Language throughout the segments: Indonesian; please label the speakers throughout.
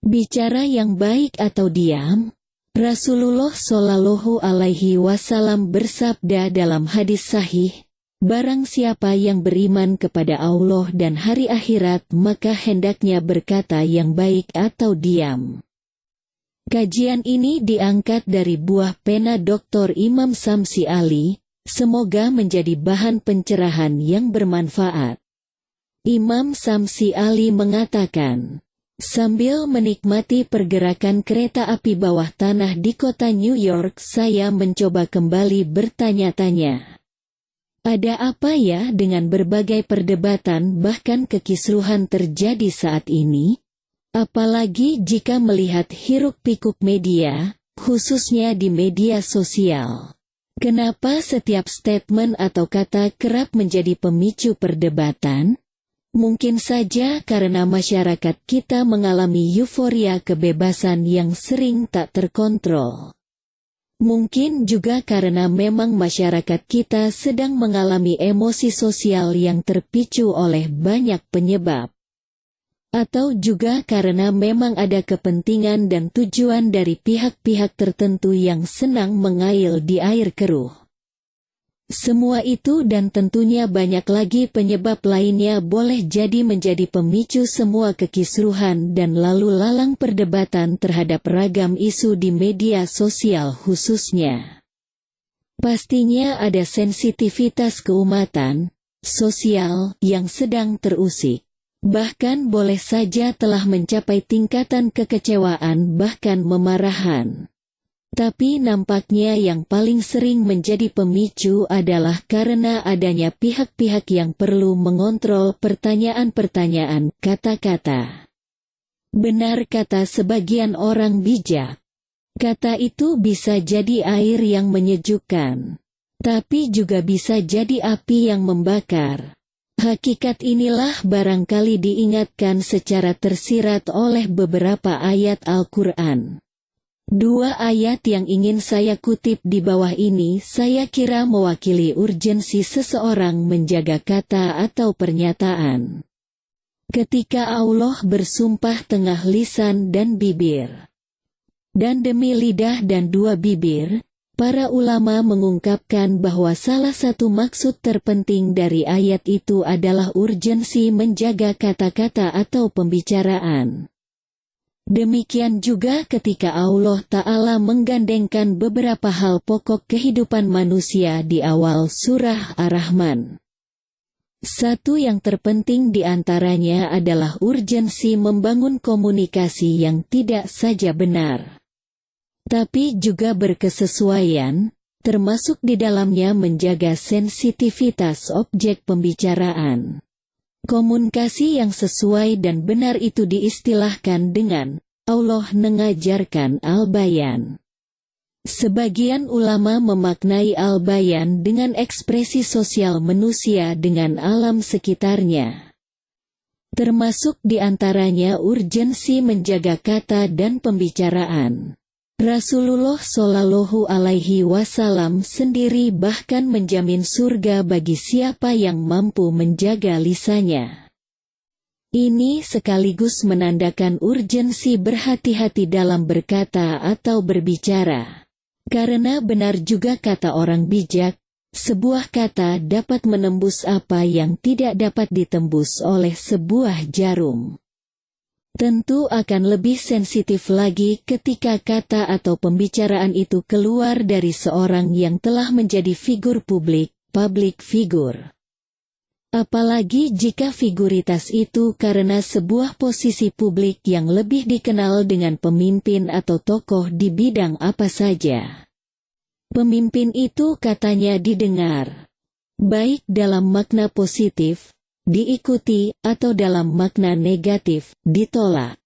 Speaker 1: Bicara yang baik atau diam? Rasulullah Shallallahu Alaihi Wasallam bersabda dalam hadis sahih, barang siapa yang beriman kepada Allah dan hari akhirat maka hendaknya berkata yang baik atau diam. Kajian ini diangkat dari buah pena Dr. Imam Samsi Ali, semoga menjadi bahan pencerahan yang bermanfaat. Imam Samsi Ali mengatakan, sambil menikmati pergerakan kereta api bawah tanah di kota New York, saya mencoba kembali bertanya-tanya. Ada apa ya dengan berbagai perdebatan bahkan kekisruhan terjadi saat ini? Apalagi jika melihat hiruk-pikuk media, khususnya di media sosial. Kenapa setiap statement atau kata kerap menjadi pemicu perdebatan? Mungkin saja karena masyarakat kita mengalami euforia kebebasan yang sering tak terkontrol. Mungkin juga karena memang masyarakat kita sedang mengalami emosi sosial yang terpicu oleh banyak penyebab. Atau juga karena memang ada kepentingan dan tujuan dari pihak-pihak tertentu yang senang mengail di air keruh. Semua itu dan tentunya banyak lagi penyebab lainnya boleh jadi menjadi pemicu semua kekisruhan dan lalu lalang perdebatan terhadap ragam isu di media sosial khususnya. Pastinya ada sensitivitas keumatan, sosial, yang sedang terusik. Bahkan boleh saja telah mencapai tingkatan kekecewaan bahkan memarahan. Tapi nampaknya yang paling sering menjadi pemicu adalah karena adanya pihak-pihak yang perlu mengontrol pertanyaan-pertanyaan, kata-kata. Benar kata sebagian orang bijak. Kata itu bisa jadi air yang menyejukkan. Tapi juga bisa jadi api yang membakar. Hakikat inilah barangkali diingatkan secara tersirat oleh beberapa ayat Al-Quran. Dua ayat yang ingin saya kutip di bawah ini saya kira mewakili urgensi seseorang menjaga kata atau pernyataan. Ketika Allah bersumpah tengah lisan dan bibir, dan demi lidah dan dua bibir, para ulama mengungkapkan bahwa salah satu maksud terpenting dari ayat itu adalah urgensi menjaga kata-kata atau pembicaraan. Demikian juga ketika Allah Ta'ala menggandengkan beberapa hal pokok kehidupan manusia di awal surah Ar-Rahman. Satu yang terpenting di antaranya adalah urgensi membangun komunikasi yang tidak saja benar, tapi juga berkesesuaian, termasuk di dalamnya menjaga sensitivitas objek pembicaraan. Komunikasi yang sesuai dan benar itu diistilahkan dengan Allah mengajarkan al-bayan. Sebagian ulama memaknai al-bayan dengan ekspresi sosial manusia dengan alam sekitarnya. Termasuk di antaranya urgensi menjaga kata dan pembicaraan. Rasulullah Shallallahu Alaihi Wasallam sendiri bahkan menjamin surga bagi siapa yang mampu menjaga lisannya. Ini sekaligus menandakan urgensi berhati-hati dalam berkata atau berbicara. Karena benar juga kata orang bijak, sebuah kata dapat menembus apa yang tidak dapat ditembus oleh sebuah jarum. Tentu akan lebih sensitif lagi ketika kata atau pembicaraan itu keluar dari seorang yang telah menjadi figur publik, public figure. Apalagi jika figuritas itu karena sebuah posisi publik yang lebih dikenal dengan pemimpin atau tokoh di bidang apa saja. Pemimpin itu katanya didengar, baik dalam makna positif, diikuti, atau dalam makna negatif, ditolak.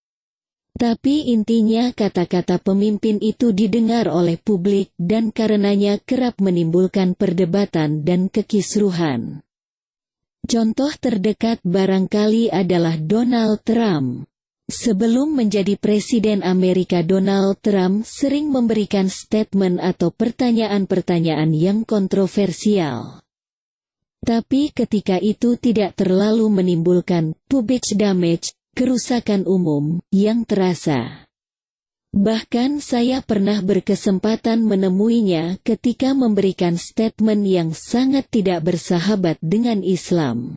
Speaker 1: Tapi intinya kata-kata pemimpin itu didengar oleh publik dan karenanya kerap menimbulkan perdebatan dan kekisruhan. Contoh terdekat barangkali adalah Donald Trump. Sebelum menjadi Presiden Amerika, Donald Trump sering memberikan statement atau pertanyaan-pertanyaan yang kontroversial. Tapi ketika itu tidak terlalu menimbulkan public damage, kerusakan umum yang terasa. Bahkan saya pernah berkesempatan menemuinya ketika memberikan statement yang sangat tidak bersahabat dengan Islam.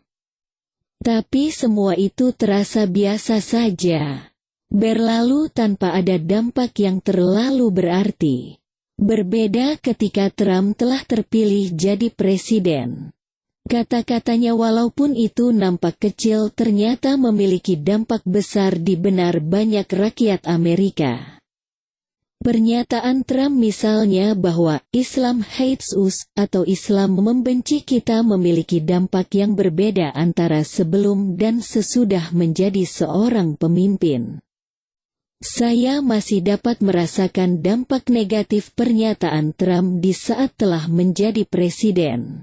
Speaker 1: Tapi semua itu terasa biasa saja, berlalu tanpa ada dampak yang terlalu berarti. Berbeda ketika Trump telah terpilih jadi presiden. Kata-katanya walaupun itu nampak kecil ternyata memiliki dampak besar di benak banyak rakyat Amerika. Pernyataan Trump misalnya bahwa Islam hates us atau Islam membenci kita memiliki dampak yang berbeda antara sebelum dan sesudah menjadi seorang pemimpin. Saya masih dapat merasakan dampak negatif pernyataan Trump di saat telah menjadi presiden.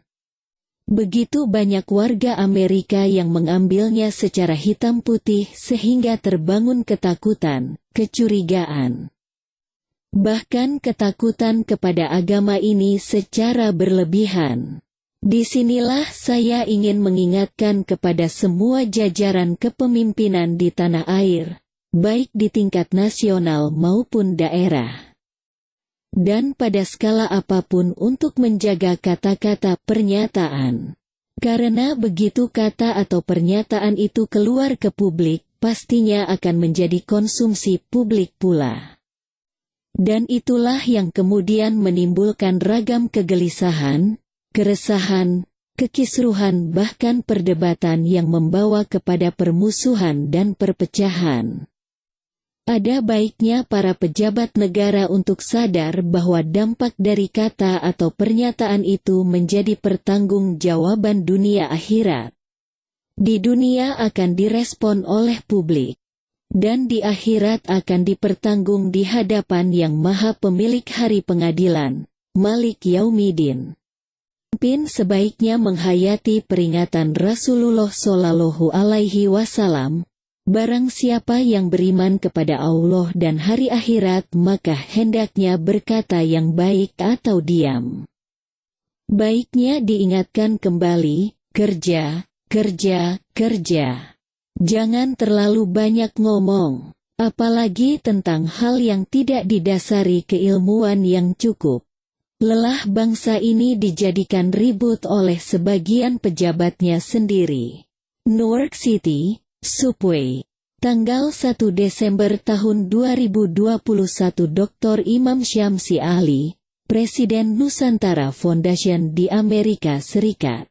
Speaker 1: Begitu banyak warga Amerika yang mengambilnya secara hitam putih sehingga terbangun ketakutan, kecurigaan. Bahkan ketakutan kepada agama ini secara berlebihan. Disinilah saya ingin mengingatkan kepada semua jajaran kepemimpinan di tanah air, baik di tingkat nasional maupun daerah. Dan pada skala apapun untuk menjaga kata-kata pernyataan. Karena begitu kata atau pernyataan itu keluar ke publik, pastinya akan menjadi konsumsi publik pula. Dan itulah yang kemudian menimbulkan ragam kegelisahan, keresahan, kekisruhan bahkan perdebatan yang membawa kepada permusuhan dan perpecahan. Ada baiknya para pejabat negara untuk sadar bahwa dampak dari kata atau pernyataan itu menjadi pertanggungjawaban dunia akhirat. Di dunia akan direspon oleh publik. Dan di akhirat akan dipertanggung di hadapan Yang Maha Pemilik Hari Pengadilan, Malik Yaumidin. Pemimpin sebaiknya menghayati peringatan Rasulullah Shallallahu Alaihi Wasallam, barang siapa yang beriman kepada Allah dan hari akhirat maka hendaknya berkata yang baik atau diam. Baiknya diingatkan kembali, kerja, kerja, kerja. Jangan terlalu banyak ngomong, apalagi tentang hal yang tidak didasari keilmuan yang cukup. Lelah bangsa ini dijadikan ribut oleh sebagian pejabatnya sendiri. Newark City, Subway. Tanggal 1 Desember tahun 2021 Dr. Imam Syamsi Ali, Presiden Nusantara Foundation di Amerika Serikat.